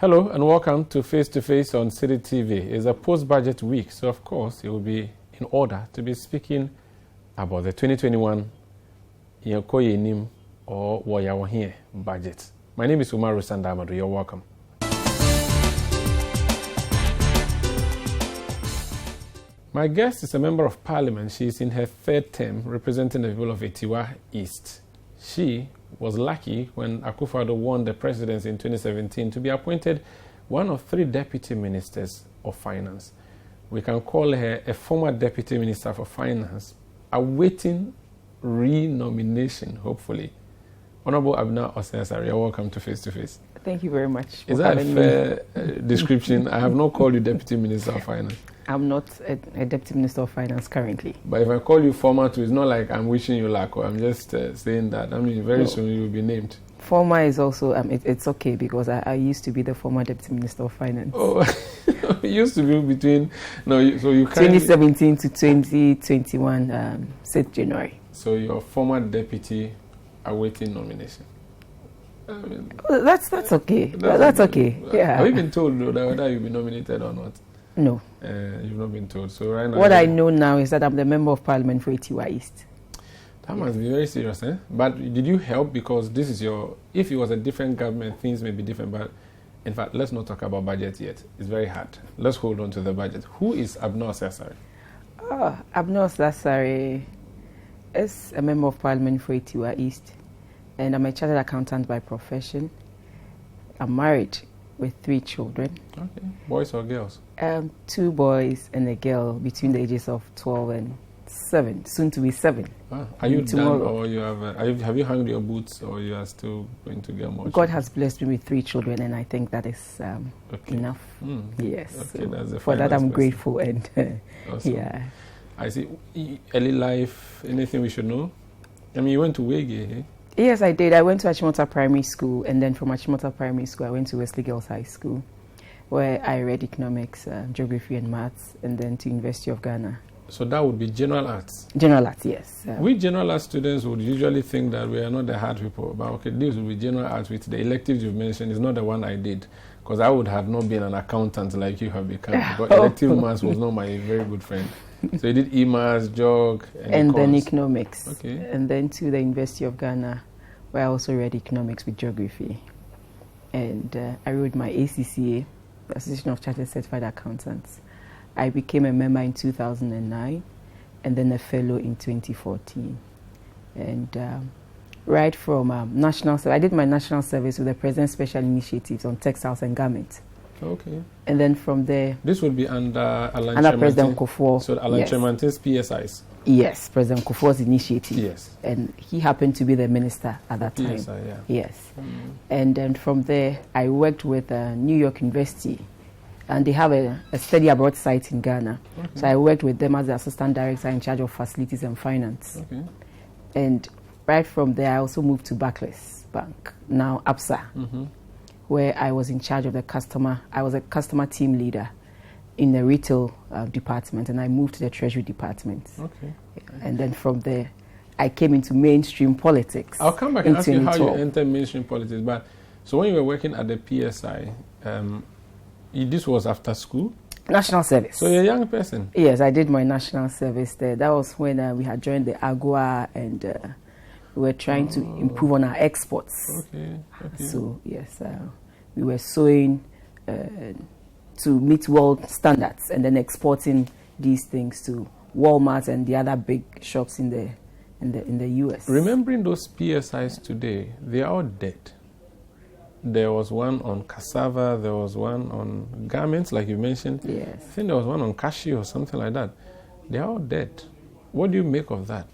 Hello and welcome to Face to Face on City TV. It's a post-budget week, so of course it will be in order to be speaking about the 2021 Yankoyenim or Wayawahe budget. My name is Umar Sandamadu. You're welcome. My guest is a member of parliament. She is in her third term representing the people of Atiwa East. She was lucky when Akufo-Addo won the presidency in 2017 to be appointed one of 3 deputy ministers of finance. We can call her a former deputy minister for finance, awaiting re-nomination, hopefully. Honorable Abena Osei, you're welcome to Face to Face. Thank you very much. Is that a fair description? I have not called you deputy minister of finance. I'm not a deputy minister of finance currently. But if I call you former too, it's not like I'm wishing you luck. I'm just saying that. I mean, very soon you will be named. Former is also, it's okay because I used to be the former deputy minister of finance. Oh, it used to be between, so you can't. 2017 to 2021, 6th January. So you're former deputy awaiting nomination. I mean, that's okay. That's okay. Yeah. Have you been told whether you'll be nominated or not? No. You've not been told. So right now, what I know now is that I'm the member of parliament for Atiwa East. That must be very serious, eh? But did you help? Because this is if it was a different government, things may be different. But in fact, let's not talk about budget yet. It's very hard. Let's hold on to the budget. Who is Abena Osei? Abena Osei is a member of parliament for Atiwa East. And I'm a chartered accountant by profession. I'm married with 3 children. Okay. Boys or girls? 2 boys and a girl between the ages of 12 and 7, soon to be 7. Are you done, or you have you hung your boots, or you are still going to get more? God has blessed me with 3 children, and I think that is enough. Yes. Okay, so that's the for that, I'm grateful. And awesome. Yeah. I see. Early life, anything we should know? I mean, you went to Wege, eh? Yes, I did. I went to Achimota Primary School, and then from Achimota Primary School, I went to Wesley Girls High School, where I read economics, geography, and maths, and then to University of Ghana. So that would be general arts? General arts, yes. We general arts students would usually think that we are not the hard people, but okay, this will be general arts with the electives you've mentioned. Is not the one I did, because I would have not been an accountant like you have become, but elective maths was not my very good friend. So you did e-maths, geog, and then economics. Okay. And then to the University of Ghana, where I also read economics with geography. And I wrote my ACCA, the Association of Chartered Certified Accountants. I became a member in 2009, and then a fellow in 2014. And right from national service, I did my national service with the President's Special Initiatives on Textiles and Garments. Okay. And then from there... This would be under President Kufuor. So Alan Chemante's PSIs? Yes, President Kufuor's initiative. Yes. And he happened to be the minister at that time. PSI, yeah. Yes. And then from there, I worked with New York University. And they have a study abroad site in Ghana. Okay. So I worked with them as the assistant director in charge of facilities and finance. Okay. And right from there, I also moved to Barclays Bank, now ABSA, where I was in charge of the customer. I was a customer team leader in the retail department, and I moved to the treasury department. Okay. And then from there, I came into mainstream politics. I'll come back and ask you how you entered mainstream politics. But so when you were working at the PSI, this was after school? National service. So you're a young person? Yes, I did my national service there. That was when we had joined the AGUA, and we were trying to improve on our exports. Okay. So, yes, we were sewing to meet world standards and then exporting these things to Walmart and the other big shops in the US. Remembering those PSIs today, they are all dead. There was one on cassava, there was one on garments, like you mentioned. Yes. I think there was one on cashew or something like that. They are all dead. What do you make of that?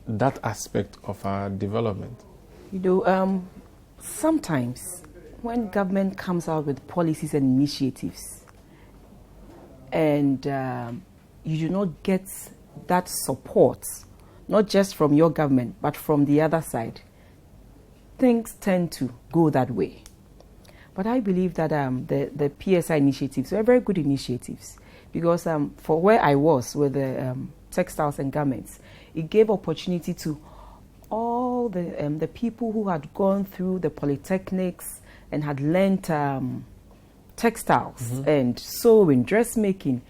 That aspect of our development? You know, sometimes when government comes out with policies and initiatives and you do not get that support, not just from your government, but from the other side, things tend to go that way. But I believe that the PSI initiatives were very good initiatives because for where I was with the textiles and garments, it gave opportunity to all the people who had gone through the polytechnics and had learned textiles and sewing, dressmaking,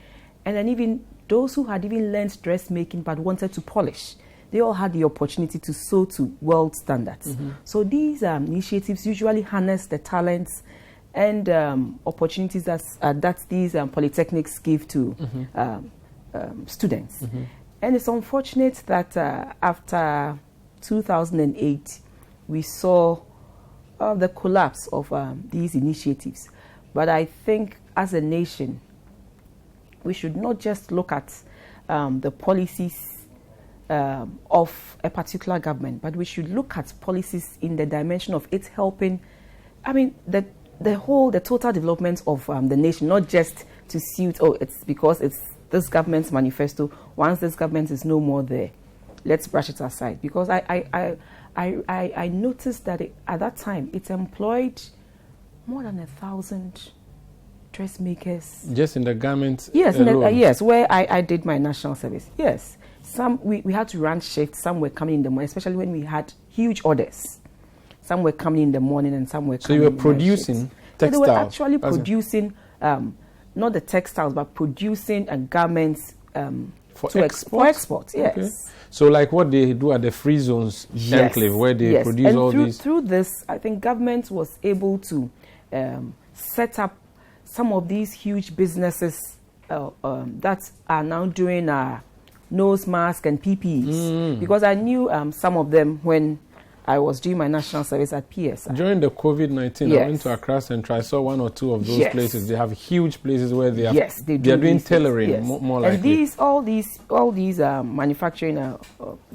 and then even those who had even learned dressmaking but wanted to polish, they all had the opportunity to sew to world standards. So these initiatives usually harness the talents and opportunities that these polytechnics give to students. And it's unfortunate that after 2008, we saw the collapse of these initiatives. But I think as a nation, we should not just look at the policies of a particular government, but we should look at policies in the dimension of it helping, I mean, the total development of the nation, not just to suit, it's because it's this government's manifesto. Once this government is no more there, let's brush it aside. Because I noticed that at that time, it employed more than 1,000 dressmakers. Just in the garments? Yes, yes, where I did my national service. Yes. Some we had to run shifts. Some were coming in the morning, especially when we had huge orders. Some were coming in the morning and some were coming in the night. So you were producing textiles? So they were actually producing, not the textiles, but producing garments for export? Yes. Okay. So like what they do at the free zones enclave, where they produce and all these? Through this, I think government was able to set up some of these huge businesses that are now doing nose mask and PPEs. Because I knew some of them when I was doing my national service at PSI. During the COVID-19, I went to Accra Central. I saw one or two of those places. They have huge places where they are they are doing tailoring, more likely. And all these manufacturing,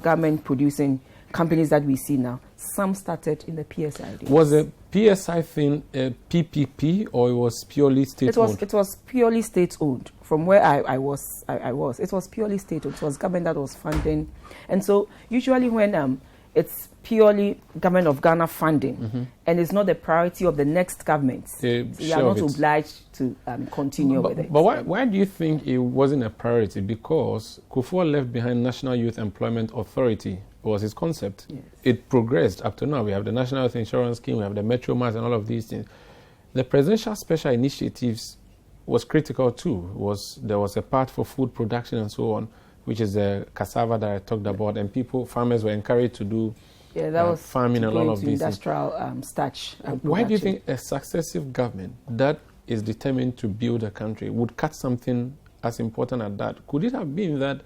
garment producing companies that we see now, some started in the PSI days. Was the PSI thing a PPP or it was purely state-owned? It was purely state-owned. From where I was, it was purely state-owned. It was government that was funding. And so usually when it's purely government of Ghana funding, and it's not the priority of the next government, you are not obliged to continue with it. But why do you think it wasn't a priority? Because Kufuor left behind National Youth Employment Authority was his concept. Yes. It progressed up to now. We have the National Health Insurance Scheme, we have the Metro Mass and all of these things. The presidential special initiatives was critical too. There was a part for food production and so on, which is the cassava that I talked about, and farmers were encouraged to do farming and all of these industrial starch. Why do you think a successive government that is determined to build a country would cut something as important as that? Could it have been that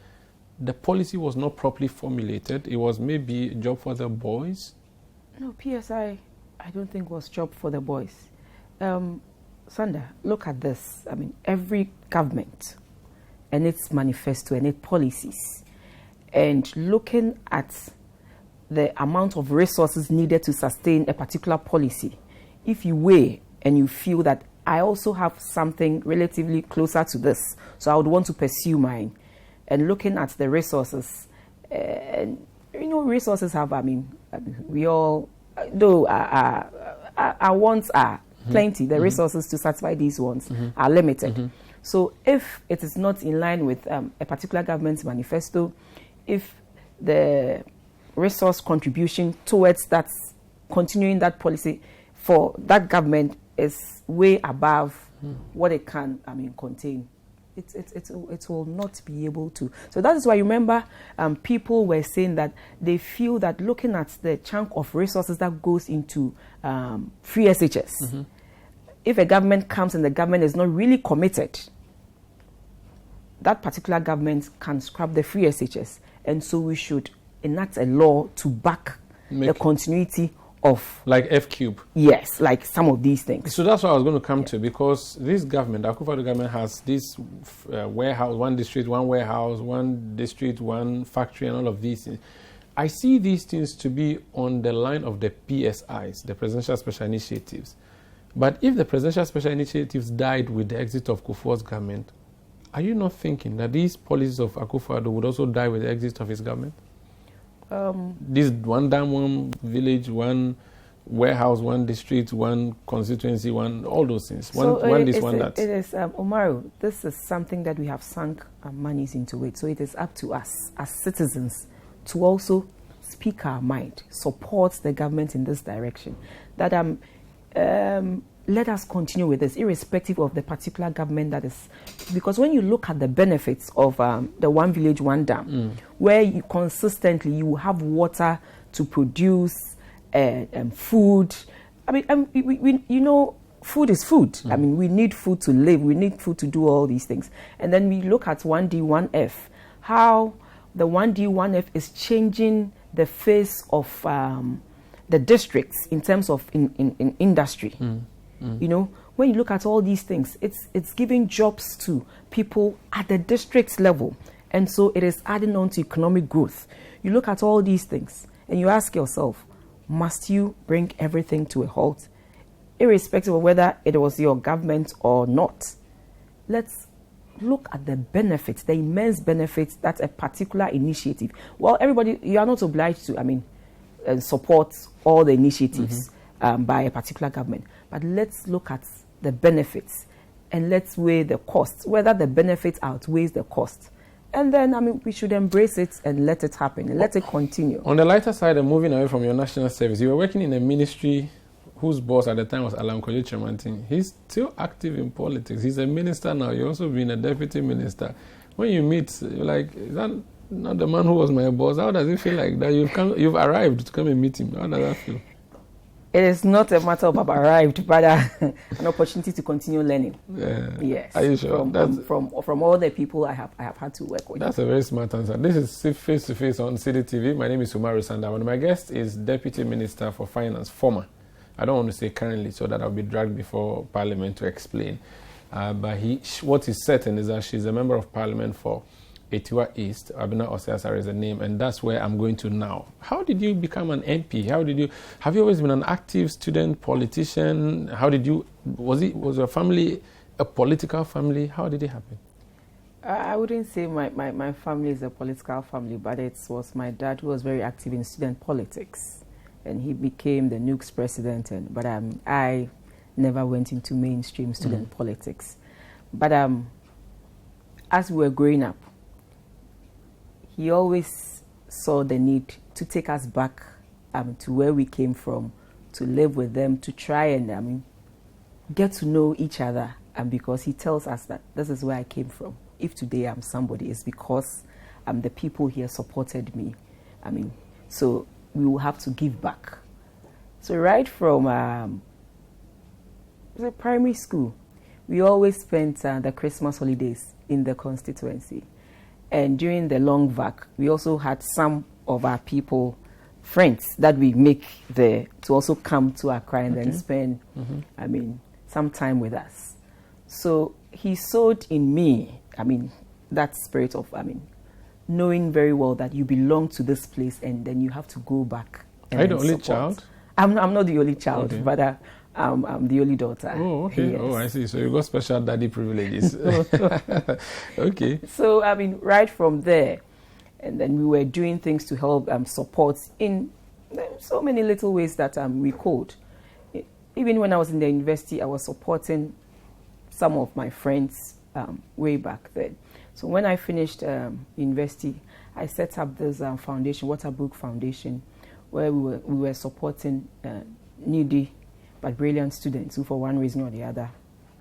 the policy was not properly formulated? It was maybe a job for the boys? No, PSI, I don't think was job for the boys. Sanda, look at this. I mean, every government and its manifesto and its policies, and looking at the amount of resources needed to sustain a particular policy, if you weigh and you feel that I also have something relatively closer to this, so I would want to pursue mine, and looking at the resources, and resources have, we all, though our wants are plenty, the resources to satisfy these wants are limited. So if it is not in line with a particular government's manifesto, if the resource contribution towards that, continuing that policy for that government is way above what it can, contain, it will not be able to. So that is why, remember, people were saying that they feel that looking at the chunk of resources that goes into free SHS, if a government comes and the government is not really committed, that particular government can scrap the free SHS. And so we should enact a law to back the continuity of... Like F-Cube? Yes, like some of these things. So that's what I was going to come to, because this government, the Akufo-Addo government, has this warehouse, one district, one warehouse, one district, one factory, and all of these things. I see these things to be on the line of the PSIs, the Presidential Special Initiatives. But if the Presidential Special Initiatives died with the exit of Kufuor's government, are you not thinking that these policies of Akufo-Addo would also die with the exit of his government? This one dam, one village, one warehouse, one district, one constituency, all those things. One this, one that. It is, Omaru, this is something that we have sunk our monies into it. So it is up to us as citizens to also speak our mind, support the government in this direction. That let us continue with this, irrespective of the particular government that is. Because when you look at the benefits of the One Village, One Dam, where you consistently you have water to produce food. I mean, we food is food. I mean, we need food to live. We need food to do all these things. And then we look at 1D, 1F, how the 1D, 1F is changing the face of the districts in terms of in industry. You know, when you look at all these things, it's giving jobs to people at the district level. And so it is adding on to economic growth. You look at all these things and you ask yourself, must you bring everything to a halt? Irrespective of whether it was your government or not. Let's look at the benefits, the immense benefits that a particular initiative. Well, everybody, you are not obliged to, support all the initiatives by a particular government. But let's look at the benefits and let's weigh the costs, whether the benefit outweighs the cost. And then, we should embrace it and let it happen and let it continue. On the lighter side, and moving away from your national service, you were working in a ministry whose boss at the time was Alam Kojo Chemantin. He's still active in politics. He's a minister now. You've also been a deputy minister. When you meet, you're like, is that not the man who was my boss? How does it feel like that? You've arrived to come and meet him. How does that feel? It is not a matter of I've arrived, but an opportunity to continue learning. Yes. Are you sure? From all the people I have had to work with. That's a very smart answer. This is Face to Face on CDTV. My name is Umaru Sanda. And my guest is Deputy Minister for Finance, former. I don't want to say currently, so that I'll be dragged before Parliament to explain. But what is certain is that she's a member of Parliament for Atiwa East. Abena Osei Asare is the name, and that's where I'm going to now. How did you become an MP? Have you always been an active student politician? Was your family a political family? How did it happen? I wouldn't say my family is a political family, but it was my dad who was very active in student politics. And he became the NUC's president, but I never went into mainstream student politics. But as we were growing up, he always saw the need to take us back to where we came from, to live with them, to try and get to know each other. And because he tells us that this is where I came from. If today I'm somebody, it's because the people here supported me. So we will have to give back. So right from primary school, we always spent the Christmas holidays in the constituency. And during the long vac, we also had some of our people, friends that we make there to also come to Accra and then spend, some time with us. So he sowed in me, that spirit of, knowing very well that you belong to this place and then you have to go back. Are you the only child? I'm not the only child, but I'm the only daughter. Oh, okay. Yes. Oh, I see. So you got special daddy privileges. Okay. So, right from there, and then we were doing things to help support in so many little ways that we could. Even when I was in the university, I was supporting some of my friends way back then. So when I finished university, I set up this foundation, Waterbrook Foundation, where we were supporting needy but brilliant students who, for one reason or the other,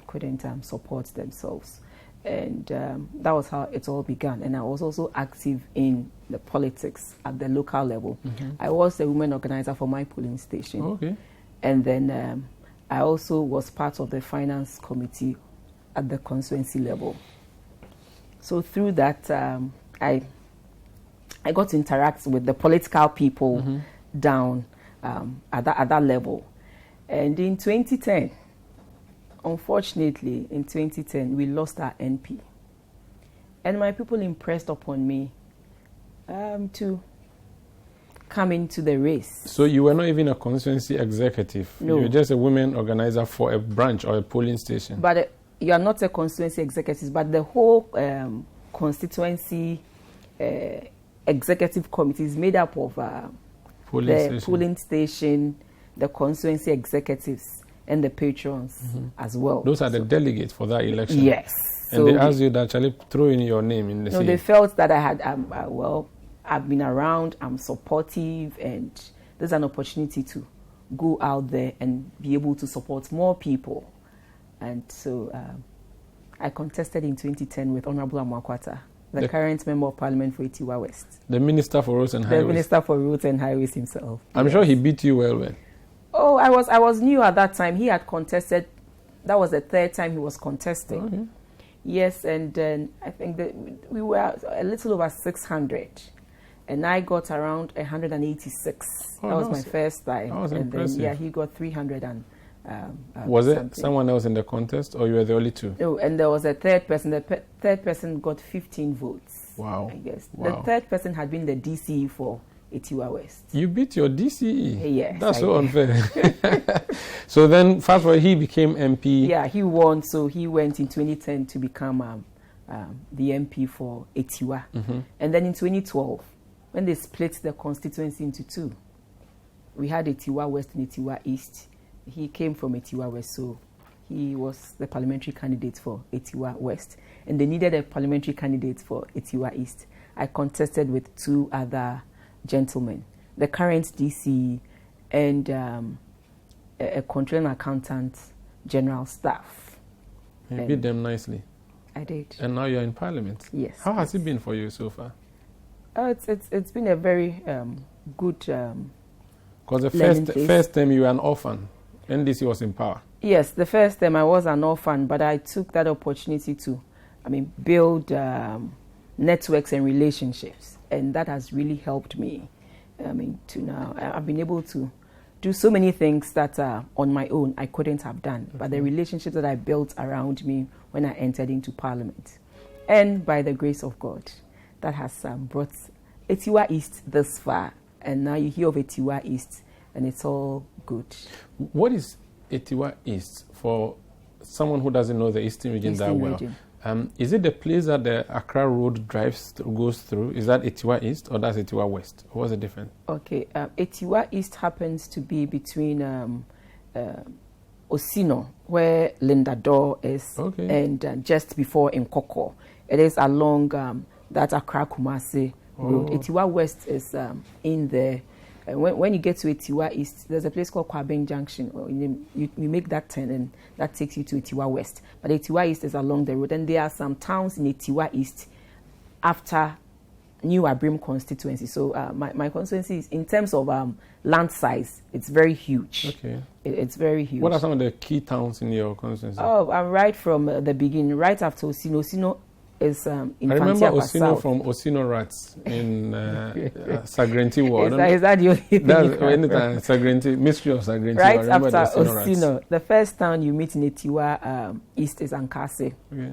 couldn't support themselves. And that was how it all began. And I was also active in the politics at the local level. I was the women organizer for my polling station. Okay. And then I also was part of the finance committee at the constituency level. So through that, I got to interact with the political people down at that level. And in 2010, unfortunately, we lost our NP. And my people impressed upon me to come into the race. So you were not even a constituency executive? No. You were just a women organizer for a branch or a polling station? But you are not a constituency executive, but the whole constituency executive committee is made up of polling station, the constituency executives, and the patrons as well. Those are the delegates for that election? Yes. And so they asked you to actually throw in your name in the No, they felt that I had, I've been around, I'm supportive, and there's an opportunity to go out there and be able to support more people. And so I contested in 2010 with Honorable Amakwata, the current Member of Parliament for Atiwa West. The Minister for Roads and Highways. The Minister for Roads and Highways himself. I'm sure he beat you well. Oh, I was new at that time. He had contested. That was the third time he was contesting. Okay. Yes, and then I think that we were a little over 600. And I got around 186. Oh, that was my first time. That was and impressive. then, he got 300 and was it something. someone else in the contest, or you were the only two? No, and there was a third person. The third person got 15 votes. Wow. I guess. Wow. The third person had been the DCE for Atiwa West. You beat your DCE? Yes. That's so unfair. So then, fast forward, he became MP. Yeah, he won. So he went in 2010 to become the MP for Atiwa. Mm-hmm. And then in 2012, when they split the constituency into two, we had Atiwa West and Atiwa East. He came from Atiwa West, so he was the parliamentary candidate for Atiwa West. And they needed a parliamentary candidate for Atiwa East. I contested with two other gentlemen, the current DC and a controlling accountant general staff. You beat them nicely. I did. And now you're in Parliament. Yes. How has it been for you so far? It's been a very good. Because the first time you were an orphan, NDC was in power. Yes, the first time I was an orphan, but I took that opportunity to, build networks and relationships, and that has really helped me. To now, I've been able to do so many things that on my own I couldn't have done. But the relationships that I built around me when I entered into Parliament, and by the grace of God, that has brought Atiwa East this far. And now you hear of Atiwa East, and it's all good. What is Atiwa East for someone who doesn't know the Eastern region that well? Is it the place that the Accra Road goes through? Is that Atiwa East, or that's Atiwa West? What's the difference? Okay, Atiwa East happens to be between Osino, where Linda Door is, and just before Nkoko. It is along that Accra Kumasi road. Atiwa West is in there. When you get to Atiwa East, there's a place called Kwabeng Junction. You make that turn, and that takes you to Atiwa West. But Atiwa East is along the road, and there are some towns in Atiwa East after New Abrim constituency. So my constituency is, in terms of land size, it's very huge. Okay. It's very huge. What are some of the key towns in your constituency? Oh, I'm right from the beginning, right after Osino. Osino is in I remember Fantiapa Osino South. from Osino Rats in Sagrenti Ward. Is that the only thing? That's Sagrenti, Mystery of Sagrenti. Right after Osino, the first town you meet in Atiwa East is Ankase. Okay.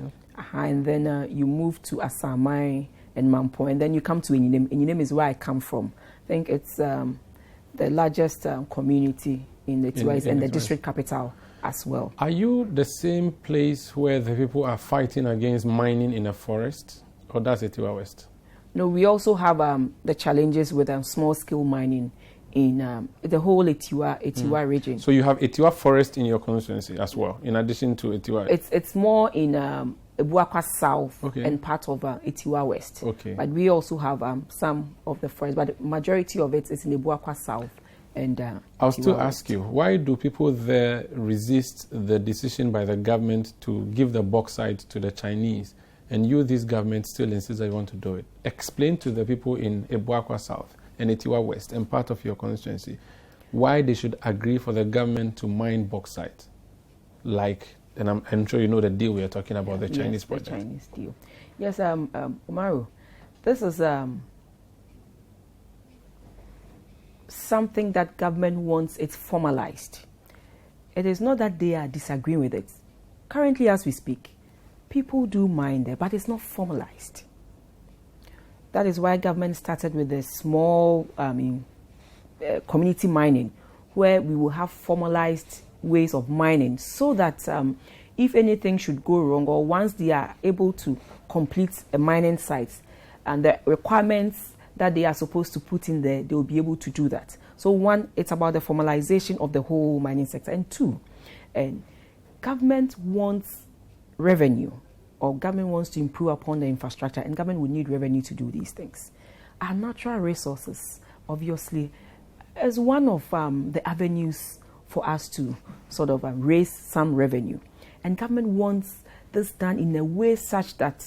And then you move to Asamai and Mampo, and then you come to Enyinem. Enyinem is where I come from. I think it's the largest community in Atiwa East and the district capital as well. Are you the same place where the people are fighting against mining in a forest, or that's Atiwa West? No, we also have the challenges with small-scale mining in the whole Atiwa region. So you have Atiwa Forest in your constituency as well, in addition to Atiwa? It's more in Ebuakwa South and part of Atiwa West. Okay. But we also have some of the forest, but the majority of it is in Ebuakwa South. And I'll still ask you, why do people there resist the decision by the government to give the bauxite to the Chinese, and you, this government, still insists that you want to do it? Explain to the people in Ebuakwa South and Atiwa West and part of your constituency why they should agree for the government to mine bauxite. And I'm sure you know the deal we are talking about, the Chinese project. The Chinese deal. Yes, Umaru, this is something that government wants it formalized. It is not that they are disagreeing with it. Currently, as we speak, people do mine there, but it's not formalized. That is why government started with the small community mining, where we will have formalized ways of mining, so that if anything should go wrong, or once they are able to complete a mining site and the requirements that they are supposed to put in there, they will be able to do that. So one, it's about the formalization of the whole mining sector. And two, government wants revenue, or government wants to improve upon the infrastructure, and government will need revenue to do these things. Our natural resources, obviously, as one of the avenues for us to sort of raise some revenue. And government wants this done in a way such that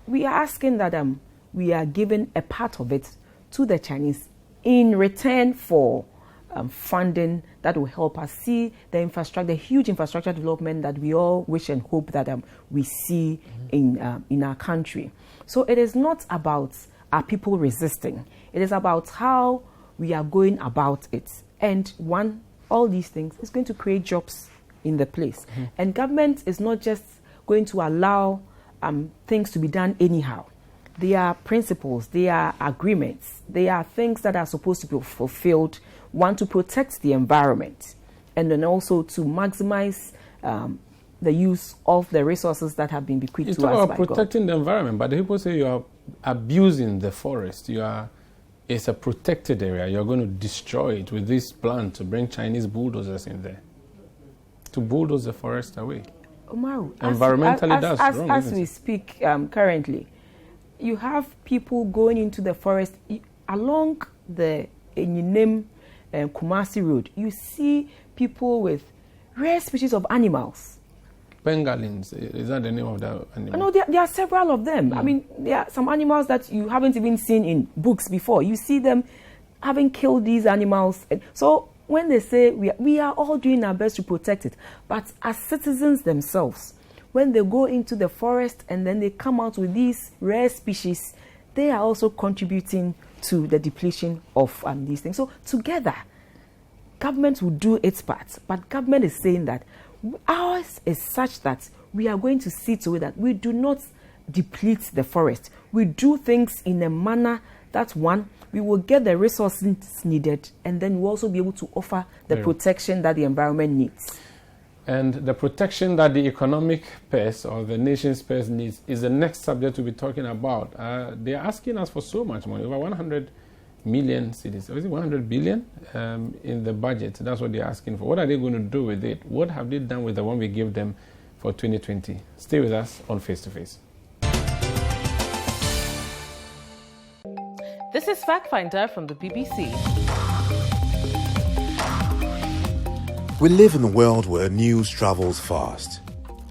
we are asking that we are giving a part of it to the Chinese in return for funding that will help us see the infrastructure, the huge infrastructure development that we all wish and hope that we see in our country. So it is not about our people resisting. It is about how we are going about it. And all these things is going to create jobs in the place. And government is not just going to allow things to be done anyhow. There are principles, there are agreements, there are things that are supposed to be fulfilled. One, to protect the environment, and then also to maximize the use of the resources that have been bequeathed to us by God. It's about protecting the environment, but the people say you are abusing the forest. It's a protected area. You're going to destroy it with this plan to bring Chinese bulldozers in there to bulldoze the forest away. Umaru, environmentally, that's wrong. As we speak currently, you have people going into the forest along the Enyinem Kumasi Road. You see people with rare species of animals. Pangolins, is that the name of the animal? No, there are several of them. I mean, there are some animals that you haven't even seen in books before. You see them having killed these animals. And so when they say we are all doing our best to protect it, but as citizens themselves, when they go into the forest and then they come out with these rare species, they are also contributing to the depletion of these things. So together, government will do its part, but government is saying that ours is such that we are going to see to it that we do not deplete the forest. We do things in a manner that, one, we will get the resources needed, and then we'll also be able to offer the protection that the environment needs. And the protection that the economic purse or the nation's purse needs is the next subject we'll be talking about. They're asking us for so much money, over 100 million cedis, or is it 100 billion in the budget? That's what they're asking for. What are they going to do with it? What have they done with the one we gave them for 2020? Stay with us on Face to Face. This is Fact Finder from the BBC. We live in a world where news travels fast,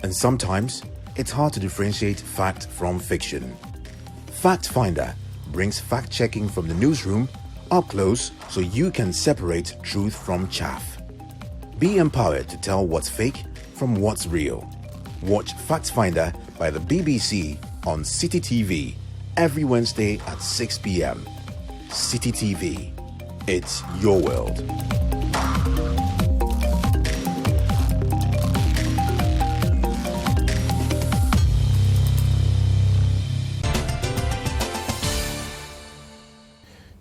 and sometimes it's hard to differentiate fact from fiction. Fact Finder brings fact-checking from the newsroom up close so you can separate truth from chaff. Be empowered to tell what's fake from what's real. Watch Fact Finder by the BBC on City TV every Wednesday at 6 p.m. City TV. It's your world.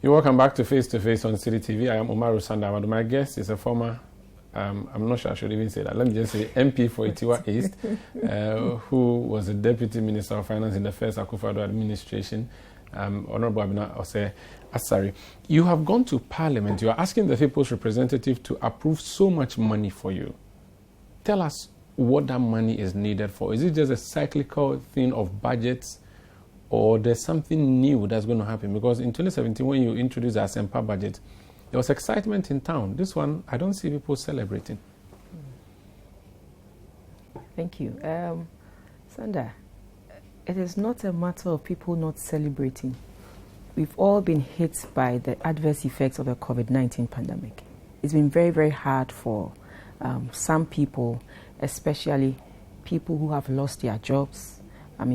You're welcome back to Face on City TV. I am Umaru Sandamadu. My guest is a former, I'm not sure I should even say that, let me just say MP for Atiwa East, who was the Deputy Minister of Finance in the first Akufo-Addo administration, Honorable Abena Osei Asare. You have gone to Parliament. You are asking the People's Representative to approve so much money for you. Tell us what that money is needed for. Is it just a cyclical thing of budgets, or there's something new that's going to happen? Because in 2017, when you introduced the Asempa budget, there was excitement in town. This one, I don't see people celebrating. Thank you. Sanda, it is not a matter of people not celebrating. We've all been hit by the adverse effects of the COVID-19 pandemic. It's been very, very hard for some people, especially people who have lost their jobs.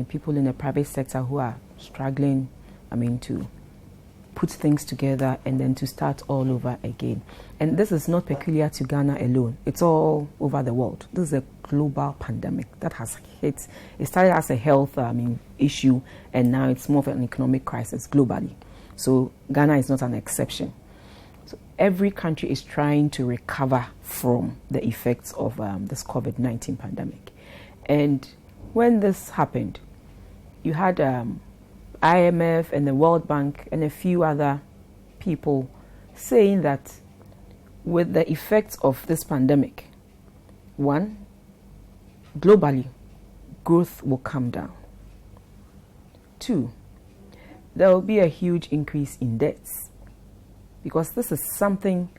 People in the private sector who are struggling, to put things together and then to start all over again. And this is not peculiar to Ghana alone. It's all over the world. This is a global pandemic that has hit. It started as a health issue, and now it's more of an economic crisis globally. So Ghana is not an exception. So every country is trying to recover from the effects of this COVID-19 pandemic. And when this happened, you had IMF and the World Bank and a few other people saying that with the effects of this pandemic, one, globally, growth will come down. Two, there will be a huge increase in debts. because this is something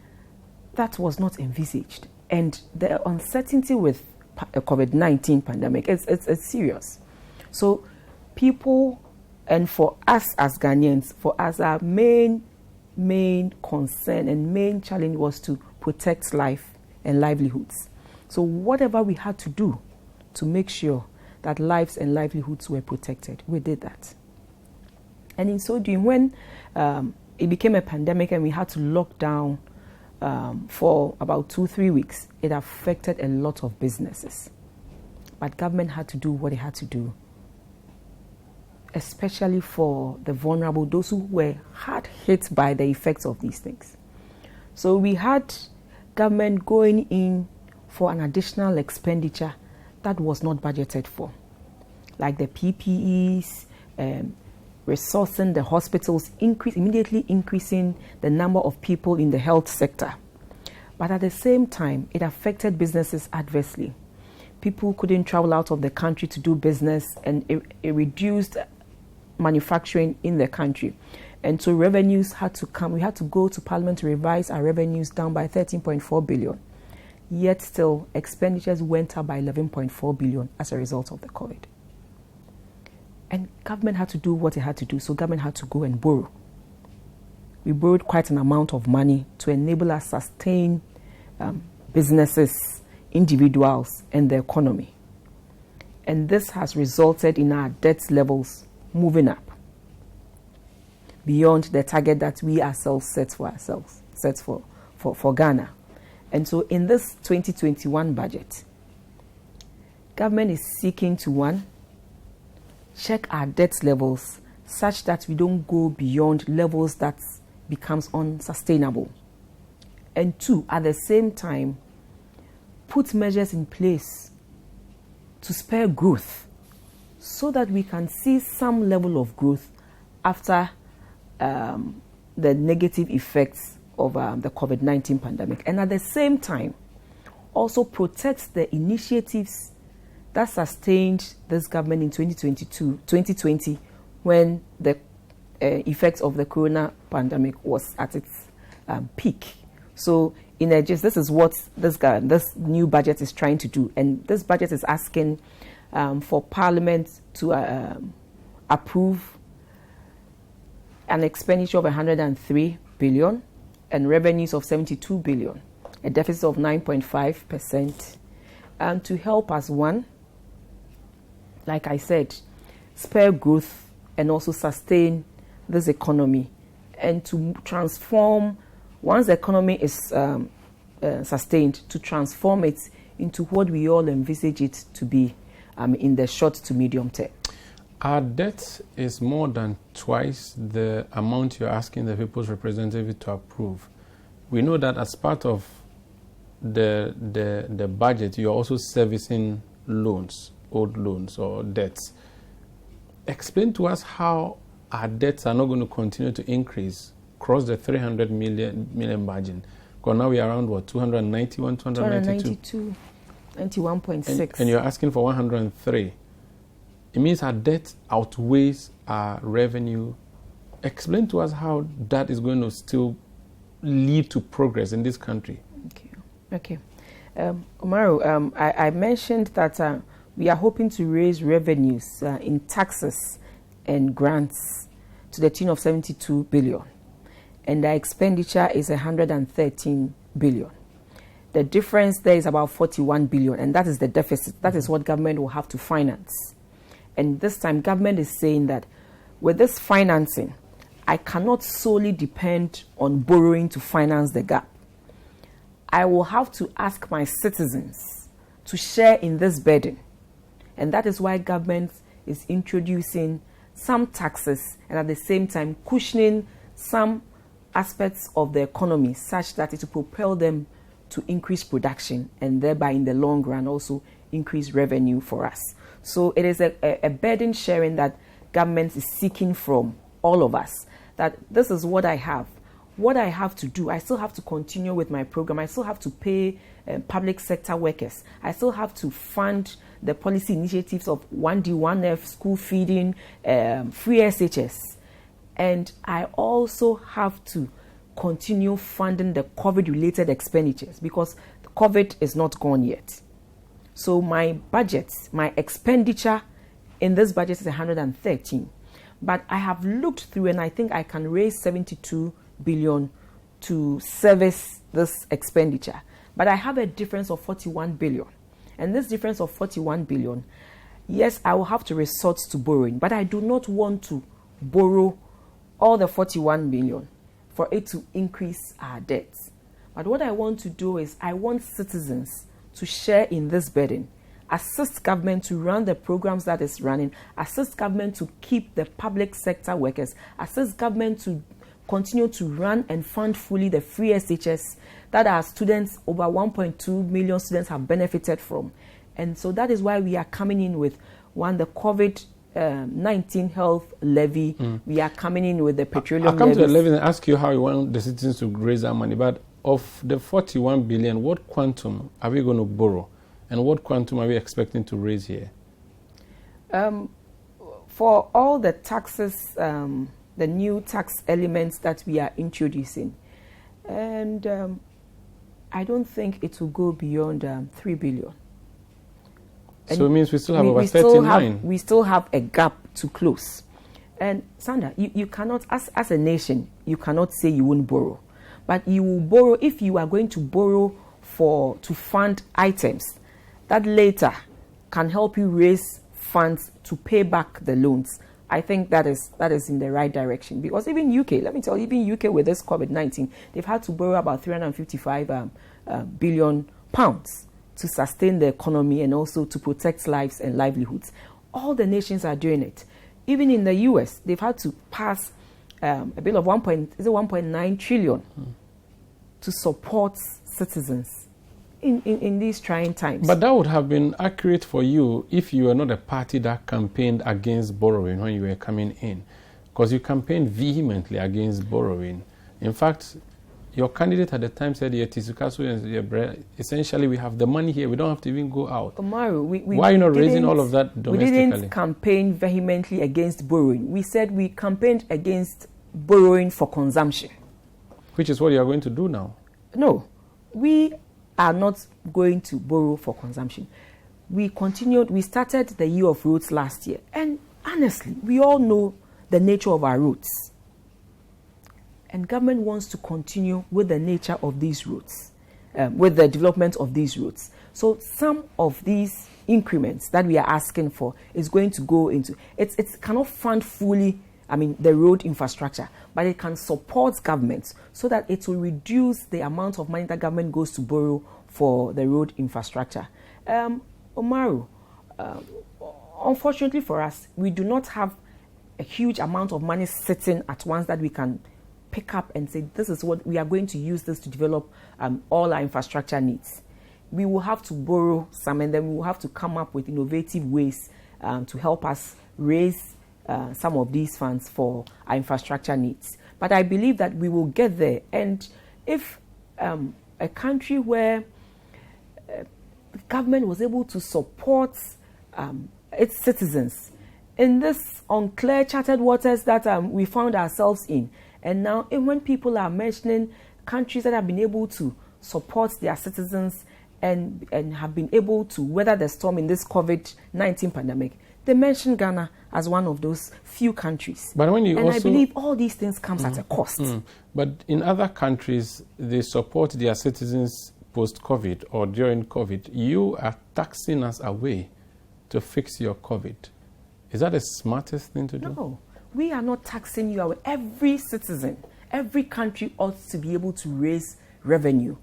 that was not envisaged. And the uncertainty with COVID-19 pandemic, it's serious. So people, and for us as Ghanaians, for us, our main concern and main challenge was to protect life and livelihoods. So whatever we had to do to make sure that lives and livelihoods were protected, we did that. And in so doing, when it became a pandemic and we had to lock down for about 2-3 weeks, it affected a lot of businesses. But government had to do what it had to do, especially for the vulnerable, those who were hard hit by the effects of these things. So we had government going in for an additional expenditure that was not budgeted for, like the PPEs, resourcing the hospitals, immediately increasing the number of people in the health sector. But at the same time, it affected businesses adversely. People couldn't travel out of the country to do business, and it reduced manufacturing in the country. And so revenues had to come. We had to go to Parliament to revise our revenues down by 13.4 billion. Yet still, expenditures went up by 11.4 billion as a result of the COVID. And government had to do what it had to do, so government had to go and borrow. We borrowed quite an amount of money to enable us sustain businesses, individuals, and the economy. And this has resulted in our debt levels moving up beyond the target that we ourselves set for Ghana. And so in this 2021 budget, government is seeking to, one, check our debt levels such that we don't go beyond levels that becomes unsustainable. And two, at the same time, put measures in place to spur growth so that we can see some level of growth after the negative effects of the COVID-19 pandemic. And at the same time, also protects the initiatives that sustained this government in 2020, when the effects of the corona pandemic was at its peak. So in a gist, this is what this new budget is trying to do. And this budget is asking for Parliament to approve an expenditure of 103 billion and revenues of 72 billion, a deficit of 9.5%, and to help us, one, like I said, spur growth and also sustain this economy, and to transform, once the economy is sustained, to transform it into what we all envisage it to be in the short to medium term. Our debt is more than twice the amount you're asking the people's representative to approve. We know that as part of the budget, you're also servicing loans, old loans or debts. Explain to us how our debts are not going to continue to increase, cross the 300 million margin. Because now we are around, what, 291, 292? 91.6. And you're asking for 103. It means our debt outweighs our revenue. Explain to us how that is going to still lead to progress in this country. Okay. Umaru, I mentioned that we are hoping to raise revenues in taxes and grants to the tune of 72 billion. And the expenditure is 113 billion. The difference there is about 41 billion, and that is the deficit. That is what government will have to finance. And this time, government is saying that with this financing, I cannot solely depend on borrowing to finance the gap. I will have to ask my citizens to share in this burden. And that is why government is introducing some taxes and at the same time cushioning some aspects of the economy such that it will propel them to increase production and thereby in the long run also increase revenue for us. So it is a burden sharing that government is seeking from all of us, that this is what I have. What I have to do, I still have to continue with my program. I still have to pay public sector workers. I still have to fund the policy initiatives of 1D, 1F, school feeding, free SHS. And I also have to continue funding the COVID-related expenditures because COVID is not gone yet. So my budget, my expenditure in this budget is 113. But I have looked through and I think I can raise 72 billion to service this expenditure. But I have a difference of 41 billion. And this difference of 41 billion, yes, I will have to resort to borrowing, but I do not want to borrow all the 41 billion for it to increase our debts. But what I want to do is I want citizens to share in this burden, assist government to run the programs that is running, assist government to keep the public sector workers, assist government to continue to run and fund fully the free SHS that our students, over 1.2 million students, have benefited from. And so that is why we are coming in with the COVID-19 health levy. We are coming in with the petroleum I'll come levies. to the levy and ask you how you want the citizens to raise that money. But of the 41 billion, what quantum are we going to borrow? And what quantum are we expecting to raise here? For all the taxes, the new tax elements that we are introducing, and I don't think it will go beyond 3 billion. And so it means we still have over 39. We still have a gap to close. And Sandra, you cannot, as a nation, you cannot say you won't borrow. But you will borrow if you are going to borrow to fund items that later can help you raise funds to pay back the loans. I think that is in the right direction. Because even UK, let me tell you, even UK with this COVID-19, they've had to borrow about 355 billion pounds to sustain the economy and also to protect lives and livelihoods. All the nations are doing it. Even in the US, they've had to pass a bill of 1.9 trillion to support citizens in these trying times. But that would have been accurate for you if you were not a party that campaigned against borrowing when you were coming in, because you campaigned vehemently against borrowing. In fact, your candidate at the time said, essentially we have the money here, we don't have to even go out. Omaru, why are you not raising all of that domestically? We didn't campaign vehemently against borrowing. We said we campaigned against borrowing for consumption. Which is what you are going to do now. No, we are not going to borrow for consumption. We started the year of roads last year. And honestly, we all know the nature of our roads. And government wants to continue with the nature of these roads, with the development of these roads. So some of these increments that we are asking for is going to go into, it cannot fund fully, the road infrastructure, but it can support government so that it will reduce the amount of money that government goes to borrow for the road infrastructure. Omaru, unfortunately for us, we do not have a huge amount of money sitting at once that we can pick up and say, this is what we are going to use this to develop all our infrastructure needs. We will have to borrow some, and then we will have to come up with innovative ways to help us raise some of these funds for our infrastructure needs. But I believe that we will get there. And if a country where the government was able to support its citizens in this unclear charted waters that we found ourselves in, and now when people are mentioning countries that have been able to support their citizens and have been able to weather the storm in this COVID-19 pandemic, they mention Ghana as one of those few countries. But when I believe all these things comes at a cost. But in other countries, they support their citizens post-COVID or during COVID. You are taxing us away to fix your COVID. Is that the smartest thing to do? No, we are not taxing you away. Every citizen, every country ought to be able to raise revenue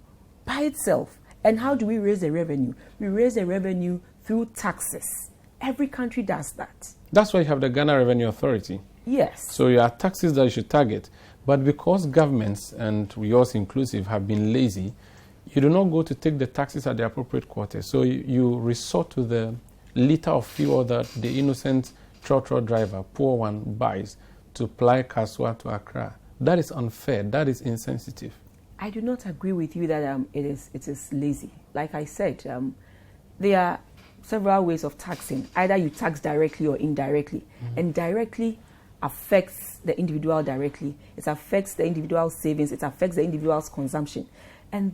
by itself. And how do we raise the revenue? We raise the revenue through taxes. Every country does that. That's why you have the Ghana Revenue Authority. Yes. So you have taxes that you should target. But because governments, and yours inclusive, have been lazy, you do not go to take the taxes at the appropriate quarter. So you resort to the liter of fuel that the innocent trotro driver, poor one, buys to ply Kaswa to Accra. That is unfair. That is insensitive. I do not agree with you that it is lazy. Like I said, there are several ways of taxing. Either you tax directly or indirectly. And directly, affects the individual directly. It affects the individual's savings. It affects the individual's consumption. And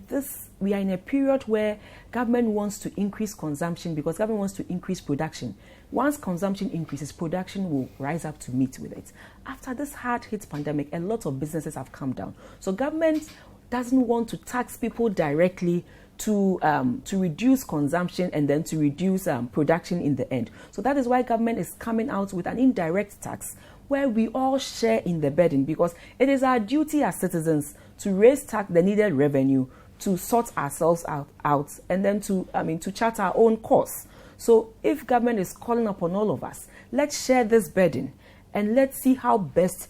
we are in a period where government wants to increase consumption because government wants to increase production. Once consumption increases, production will rise up to meet with it. After this hard-hit pandemic, a lot of businesses have come down. So government doesn't want to tax people directly to reduce consumption and then to reduce production in the end. So that is why government is coming out with an indirect tax where we all share in the burden, because it is our duty as citizens to raise the needed revenue to sort ourselves out and then to chart our own course. So if government is calling upon all of us, let's share this burden and let's see how best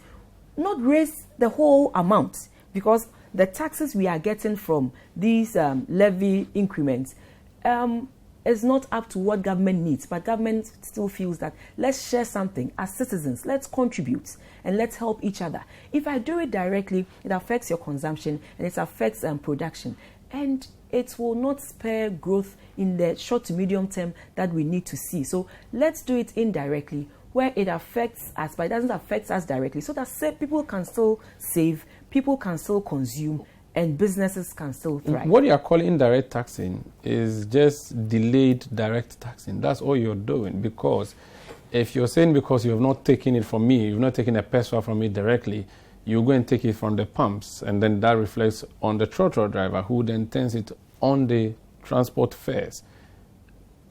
not raise the whole amount, because the taxes we are getting from these levy increments is not up to what government needs, but government still feels that let's share something as citizens, let's contribute and let's help each other. If I do it directly, it affects your consumption and it affects production, and it will not spur growth in the short to medium term that we need to see. So let's do it indirectly where it affects us, but it doesn't affect us directly, so that people can still save, people can still consume, and businesses can still thrive. What you are calling indirect taxing is just delayed direct taxing. That's all you're doing, because if you're saying because you have not taken it from me, you've not taken a peso from me directly, you go and take it from the pumps, and then that reflects on the trotro driver, who then turns it on the transport fares.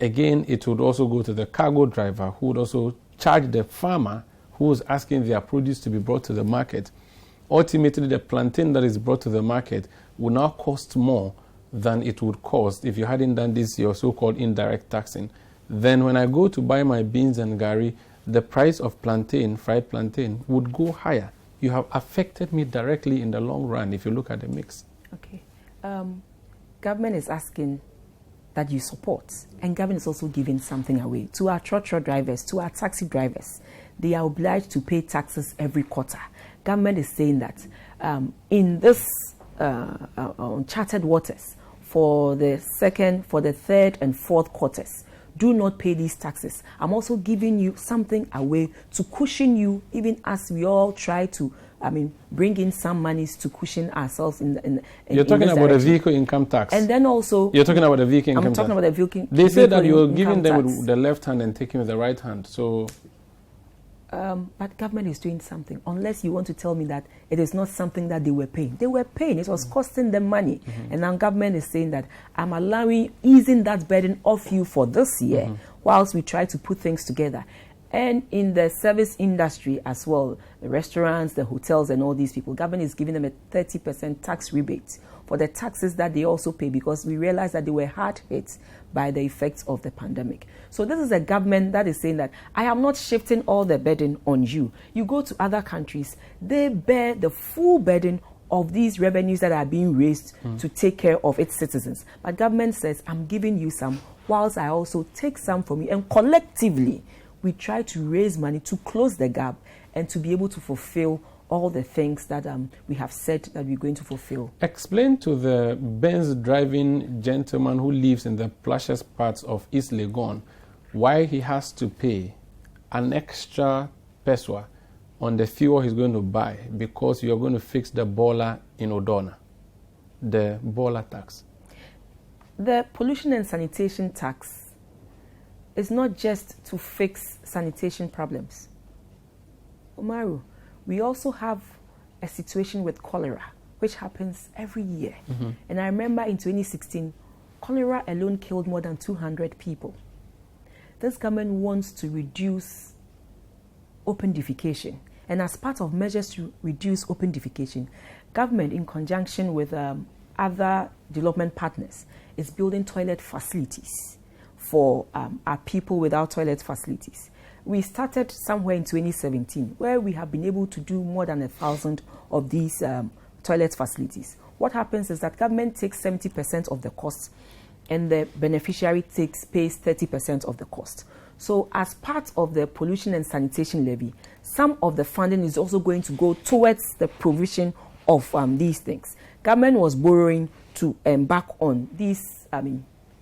Again, it would also go to the cargo driver, who would also charge the farmer who is asking their produce to be brought to the market. Ultimately, the plantain that is brought to the market will now cost more than it would cost if you hadn't done this, your so-called indirect taxing. Then when I go to buy my beans and gari, the price of plantain, fried plantain, would go higher. You have affected me directly in the long run if you look at the mix. Okay. Government is asking that you support, and government is also giving something away to our trotro drivers, to our taxi drivers. They are obliged to pay taxes every quarter. Government is saying that in this uncharted waters, for the third and fourth quarters, do not pay these taxes. I'm also giving you something away to cushion you, even as we all try to bring in some monies to cushion ourselves in You're talking about the vehicle income tax. And then also... You're talking about the vehicle income tax. I'm talking about the vehicle They say that you're giving them tax with the left hand and taking with the right hand, so... but government is doing something, unless you want to tell me that it is not something that they were paying. They were paying. It was costing them money. And now government is saying that I'm easing that burden off you for this year, whilst we try to put things together. And in the service industry as well, the restaurants, the hotels, and all these people, government is giving them a 30% tax rebate for the taxes that they also pay, because we realized that they were hard hit by the effects of the pandemic. So this is a government that is saying that I am not shifting all the burden on you. You go to other countries, they bear the full burden of these revenues that are being raised to take care of its citizens. But government says, I'm giving you some, whilst I also take some from you. And collectively, we try to raise money to close the gap and to be able to fulfill all the things that we have said that we're going to fulfill. Explain to the Benz driving gentleman who lives in the plushest parts of East Legon why he has to pay an extra peso on the fuel he's going to buy because you're going to fix the boiler in Odona, the boiler tax. The pollution and sanitation tax is not just to fix sanitation problems. Umaru, we also have a situation with cholera, which happens every year. And I remember in 2016, cholera alone killed more than 200 people. This government wants to reduce open defecation. And as part of measures to reduce open defecation, government, in conjunction with other development partners, is building toilet facilities for our people without toilet facilities. We started somewhere in 2017, where we have been able to do more than 1,000 of these toilet facilities. What happens is that government takes 70% of the cost, and the beneficiary pays 30% of the cost. So as part of the pollution and sanitation levy, some of the funding is also going to go towards the provision of these things. Government was borrowing to embark on these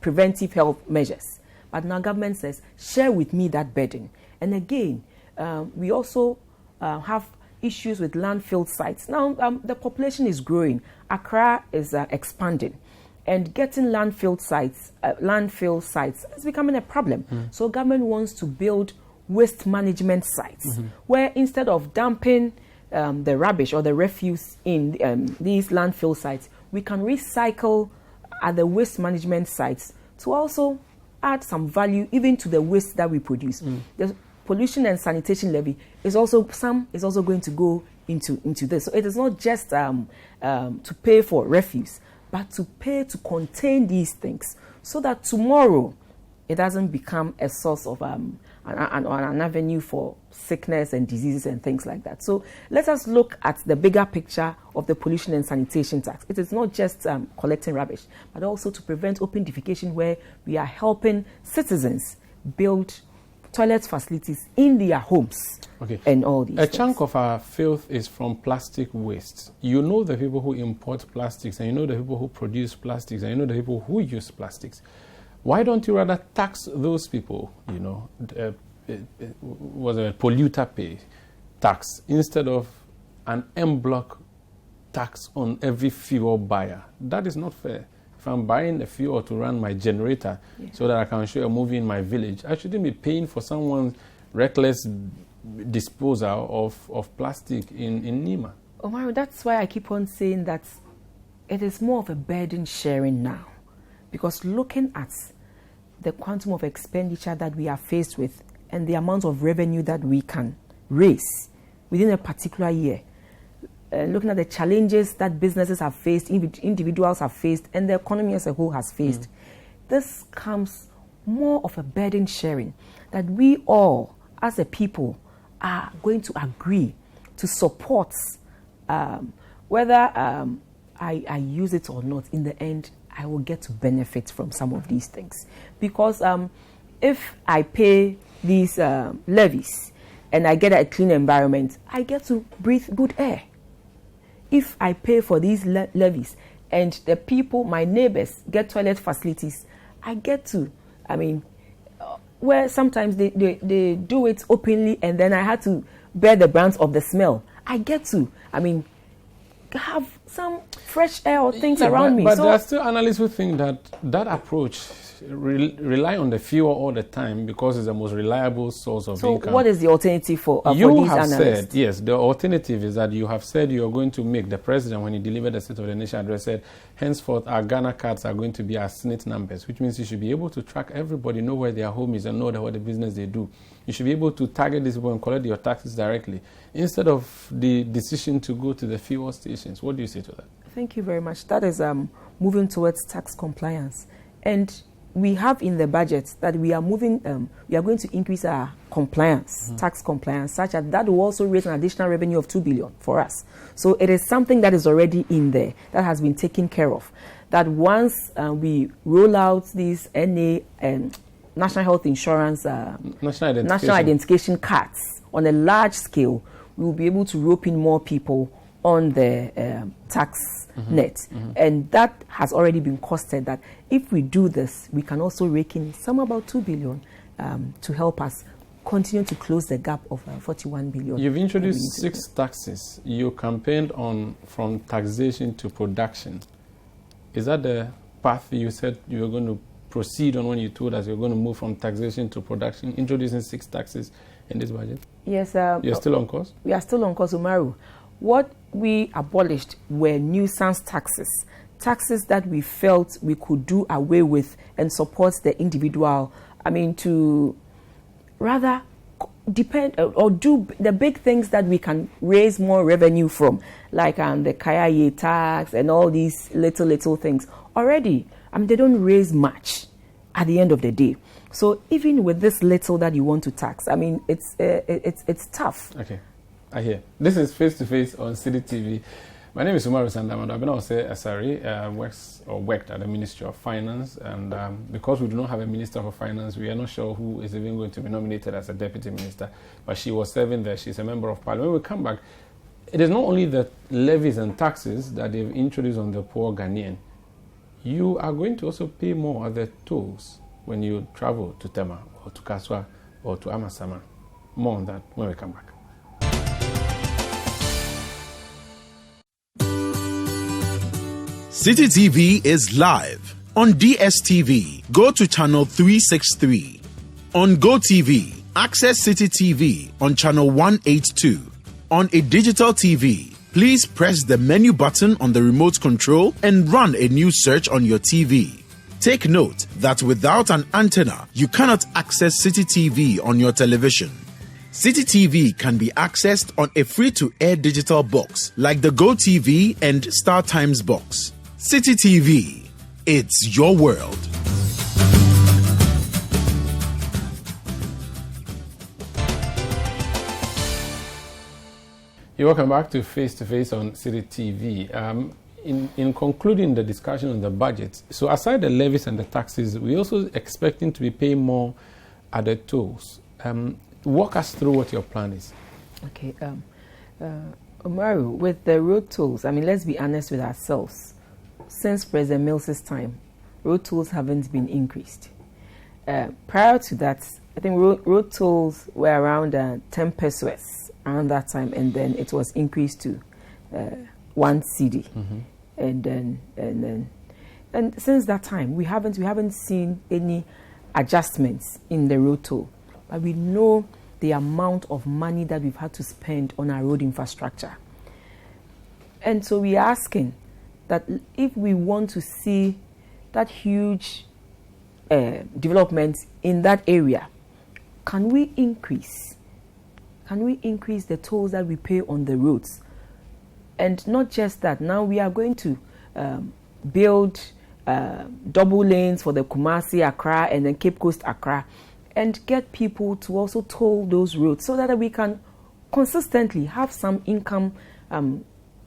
preventive health measures. But now government says, share with me that burden. And again, we also have issues with landfill sites. Now, the population is growing. Accra is expanding. And getting landfill sites is becoming a problem. So government wants to build waste management sites where instead of dumping the rubbish or the refuse in these landfill sites, we can recycle at the waste management sites to also add some value even to the waste that we produce. The pollution and sanitation levy is also going to go into this. So it is not just to pay for refuse, but to pay to contain these things so that tomorrow it doesn't become a source of an avenue for sickness and diseases and things like that. So let us look at the bigger picture of the pollution and sanitation tax. It is not just collecting rubbish, but also to prevent open defecation, where we are helping citizens build toilet facilities in their homes. Okay. And all these things. Chunk of our filth is from plastic waste. You know the people who import plastics, and you know the people who produce plastics, and you know the people who use plastics. Why don't you rather tax those people, was a polluter pay tax, instead of an en bloc tax on every fuel buyer? That is not fair. If I'm buying the fuel to run my generator so that I can show a movie in my village, I shouldn't be paying for someone's reckless disposal of plastic in Nima. Omar, that's why I keep on saying that it is more of a burden sharing now. Because looking at the quantum of expenditure that we are faced with and the amount of revenue that we can raise within a particular year, looking at the challenges that businesses have faced, individuals have faced, and the economy as a whole has faced, this comes more of a burden sharing that we all, as a people, are going to agree to support, whether I use it or not. In the end, I will get to benefit from some of these things. Because if I pay these levies and I get a clean environment, I get to breathe good air. If I pay for these levies and the people, my neighbors, get toilet facilities, I get to, where sometimes they do it openly and then I had to bear the brunt of the smell. I get to, have some fresh air or things around me. But there are still analysts who think that approach rely on the fuel all the time because it's the most reliable source of income. So what is the alternative for these analysts? Said, yes, the alternative is that you have said you are going to make, the president, when he delivered the State of the Nation address, said, henceforth our Ghana cards are going to be our SNIT numbers, which means you should be able to track everybody, know where their home is and know what the business they do. You should be able to target these people and collect your taxes directly, instead of the decision to go to the fuel stations. What do you say to that? Thank you very much. That is moving towards tax compliance. And we have in the budget that we are moving, we are going to increase our compliance, tax compliance, such that will also raise an additional revenue of 2 billion for us. So it is something that is already in there, that has been taken care of. That once we roll out these National Health Insurance, National Identification cards on a large scale, we will be able to rope in more people on the tax net. And that has already been costed, that if we do this, we can also rake in some about 2 billion to help us continue to close the gap of 41 billion. You've introduced 6 taxes. You campaigned on from taxation to production. Is that the path you said you were going to proceed on when you told us you're going to move from taxation to production, introducing 6 taxes in this budget? Yes. You're still on course? We are still on course, Umaru. What we abolished were nuisance taxes, taxes that we felt we could do away with and support the individual, to rather depend or do the big things that we can raise more revenue from, like the Kaya tax and all these little things. Already, they don't raise much at the end of the day. So even with this little that you want to tax, it's tough. Okay. I hear. This is Face to Face on City TV. My name is Umaru Sandamado. Abena Osei Asare worked at the Ministry of Finance, and because we do not have a Minister for Finance, we are not sure who is even going to be nominated as a Deputy Minister, but she was serving there. She's a Member of Parliament. When we come back, it is not only the levies and taxes that they've introduced on the poor Ghanaian. You are going to also pay more at the tolls when you travel to Tema or to Kaswa or to Amasama. More on that when we come back. City TV is live. On DSTV, go to channel 363. On GoTV, access City TV on channel 182. On a digital TV, please press the menu button on the remote control and run a new search on your TV. Take note that without an antenna, you cannot access City TV on your television. City TV can be accessed on a free-to-air digital box like the GoTV and Star Times box. City TV, it's your world. You're welcome back to Face to Face on City TV. In concluding the discussion on the budget, so aside the levies and the taxes, we're also expecting to be paying more at the tolls. Walk us through what your plan is. Okay, Omaru, with the road tolls, I mean, let's be honest with ourselves. Since President Mills's time, road tolls haven't been increased. Prior to that, I think road tolls were around 10 pesos around that time, and then it was increased to 1 cedi. And since that time, we haven't seen any adjustments in the road toll. But we know the amount of money that we've had to spend on our road infrastructure. And so we're asking that if we want to see that huge development in that area, can we increase the tolls that we pay on the roads? And not just that, now we are going to build double lanes for the Kumasi, Accra, and then Cape Coast, Accra, and get people to also toll those roads so that we can consistently have some income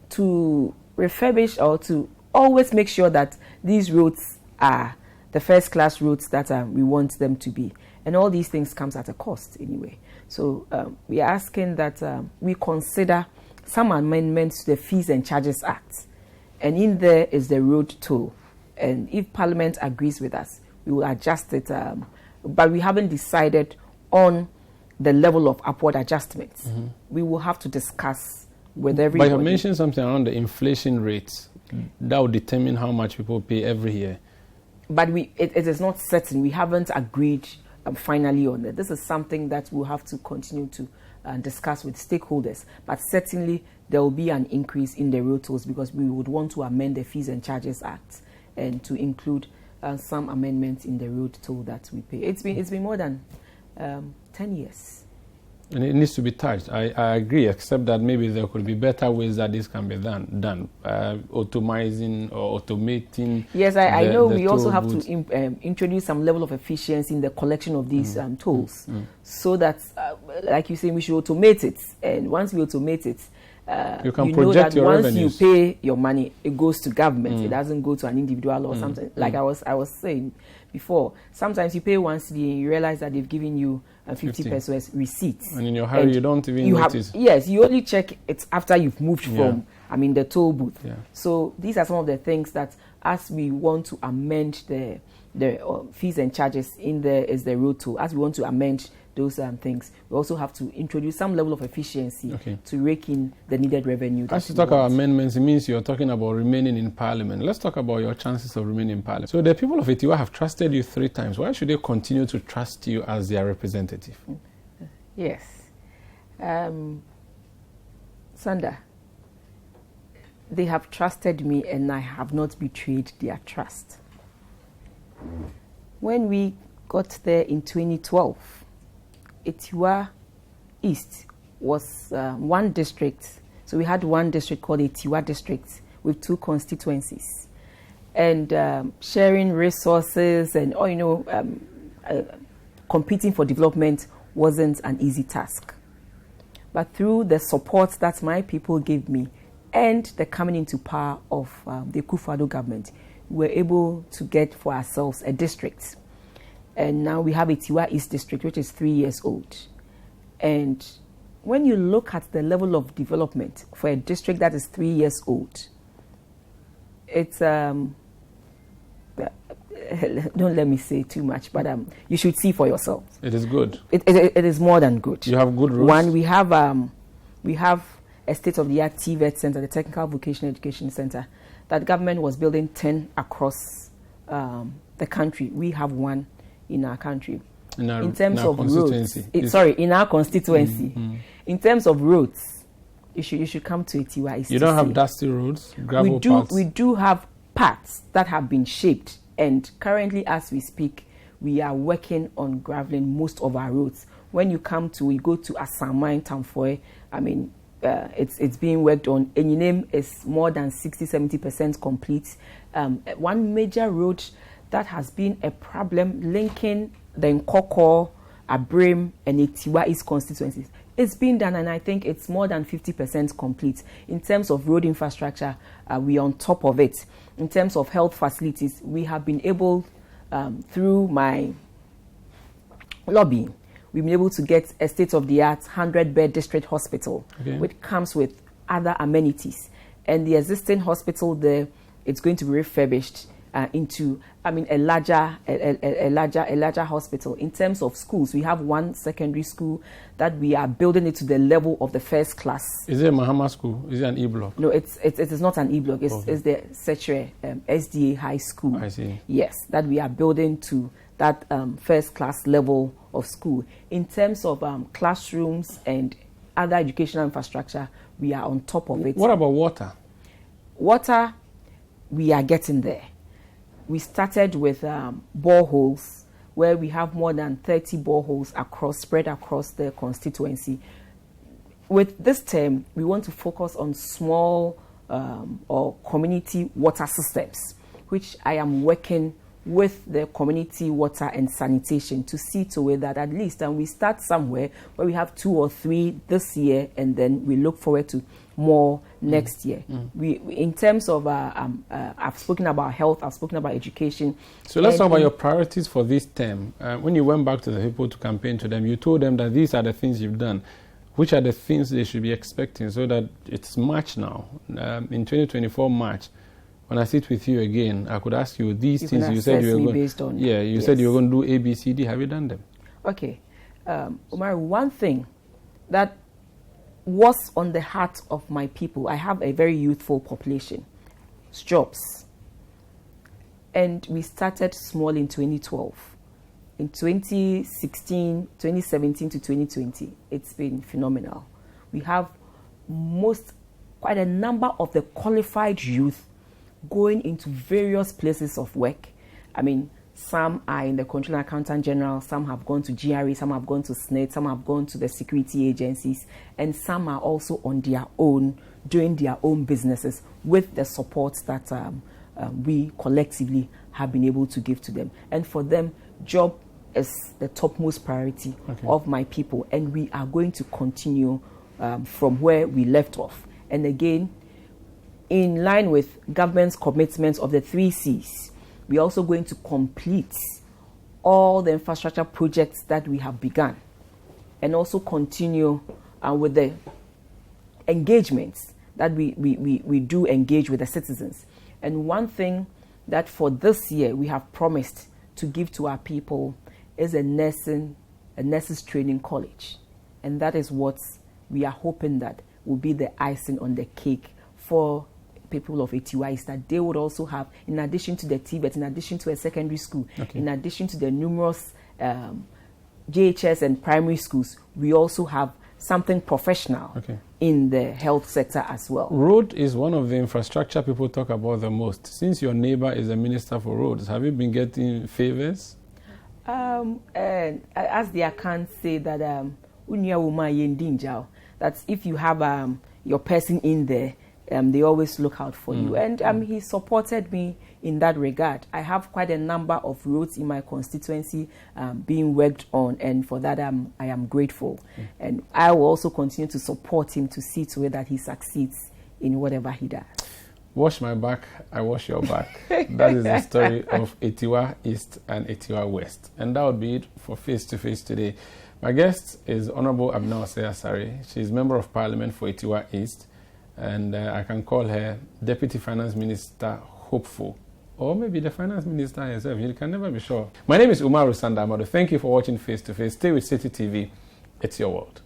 to refurbish or to always make sure that these roads are the first class roads that we want them to be. And all these things comes at a cost anyway. So we are asking that we consider some amendments to the Fees and Charges Act. And in there is the road toll. And if Parliament agrees with us, we will adjust it. But we haven't decided on the level of upward adjustments. We will have to discuss with everybody. But you mentioned something around the inflation rates. That will determine how much people pay every year. But it is not certain. We haven't agreed finally on it. This is something that we'll have to continue to discuss with stakeholders. But certainly there will be an increase in the road tolls because we would want to amend the Fees and Charges Act and to include some amendments in the road toll that we pay. It's been more than 10 years. And it needs to be touched. I agree, except that maybe there could be better ways that this can be done. Automizing or automating. Yes, I know we also have to introduce some level of efficiency in the collection of these tolls. So that, like you say, we should automate it. And once we automate it, you can project your revenues. Once you pay your money, it goes to government. It doesn't go to an individual or something. Like I was saying before, sometimes you pay 1 cedi and you realize that they've given you 50 pesos receipts. And in your hurry, you don't even notice. Yes, you only check it after you've moved from, the toll booth. Yeah. So these are some of the things that, as we want to amend the fees and charges in there is the road toll. As we want to amend those things, we also have to introduce some level of efficiency to rake in the needed revenue. As you talk about amendments, it means you're talking about remaining in Parliament. Let's talk about your chances of remaining in Parliament. So the people of Atiwa have trusted you 3 times. Why should they continue to trust you as their representative? Yes. Sanda, they have trusted me and I have not betrayed their trust. When we got there in 2012, Atiwa East was one district. So we had one district called Atiwa District with 2 constituencies. And sharing resources and, competing for development wasn't an easy task. But through the support that my people gave me and the coming into power of the Akufo-Addo government, we were able to get for ourselves a district. And now we have Atiwa East District, which is 3 years old. And when you look at the level of development for a district that is 3 years old, it's, don't let me say too much, but you should see for yourself. It is good. It is more than good. You have good roads? One, we have a state-of-the-art TVET center, the Technical Vocational Education Center, that government was building 10 across the country. We have one in our country. In terms of roads, in our constituency. In terms of roads, you should come to Atiwa. You don't have dusty roads, gravel paths? We do have paths that have been shaped, and currently, as we speak, we are working on graveling most of our roads. When you go to Asare, Tamfoe, I mean, it's being worked on. Enyinem is more than 60-70% complete. One major road that has been a problem linking the Nkoko, Abrim, and Atiwa East constituencies. It's been done, and I think it's more than 50% complete. In terms of road infrastructure, we are on top of it. In terms of health facilities, we have been able, through my lobbying, we've been able to get a state-of-the-art 100-bed district hospital, which comes with other amenities. And the existing hospital there, it's going to be refurbished into, a larger hospital. In terms of schools, we have one secondary school that we are building it to the level of the first class. Is it a Mahama school? Is it an E-block? No, it is not an E-block. It's the Sechere SDA High School. I see. Yes, that we are building to that first class level of school. In terms of classrooms and other educational infrastructure, we are on top of it. What about water? Water, we are getting there. We started with boreholes, where we have more than 30 boreholes spread across the constituency. With this term, we want to focus on small or community water systems, which I am working with the community water and sanitation to see to it that at least, and we start somewhere where we have 2 or 3 this year, and then we look forward to more next year. We, in terms of, I've spoken about health, I've spoken about education. So let's talk about your priorities for this term. When you went back to the people to campaign to them, you told them that these are the things you've done. Which are the things they should be expecting so that it's March now? In 2024 March, when I sit with you again, I could ask you these things you said you were going to do. Yeah, you said you were going to do A, B, C, D. Have you done them? Okay. Omar, one thing that was on the heart of my people, I have a very youthful population. It's jobs. And we started small in 2012. In 2016, 2017 to 2020, it's been phenomenal. We have quite a number of the qualified youth going into various places of work. I mean, some are in the Controller Accountant General, some have gone to GRA, some have gone to SNET, some have gone to the security agencies, and some are also on their own, doing their own businesses with the support that we collectively have been able to give to them. And for them, job is the topmost priority of my people, and we are going to continue from where we left off. And again, in line with government's commitments of the 3 C's, we're also going to complete all the infrastructure projects that we have begun, and also continue with the engagements that we do engage with the citizens. And one thing that for this year we have promised to give to our people is a nurses training college. And that is what we are hoping that will be the icing on the cake for people of Atiwa, is that they would also have, in addition to the TVET, in addition to a secondary school, in addition to the numerous JHS and primary schools, we also have something professional in the health sector as well. Road is one of the infrastructure people talk about the most. Since your neighbor is a minister for roads, have you been getting favors? And as the account say that that if you have your person in there, they always look out for you. And he supported me in that regard. I have quite a number of roads in my constituency being worked on, and for that I am grateful. And I will also continue to support him to see to it that he succeeds in whatever he does. Wash my back, I wash your back. That is the story of Atiwa East and Atiwa West. And that would be it for Face to Face today. My guest is Honorable Abena Asare. She is Member of Parliament for Atiwa East. And I can call her Deputy Finance Minister Hopeful, or maybe the Finance Minister herself. You can never be sure. My name is Umar Rusanda Amado. Thank you for watching Face to Face. Stay with City TV. It's your world.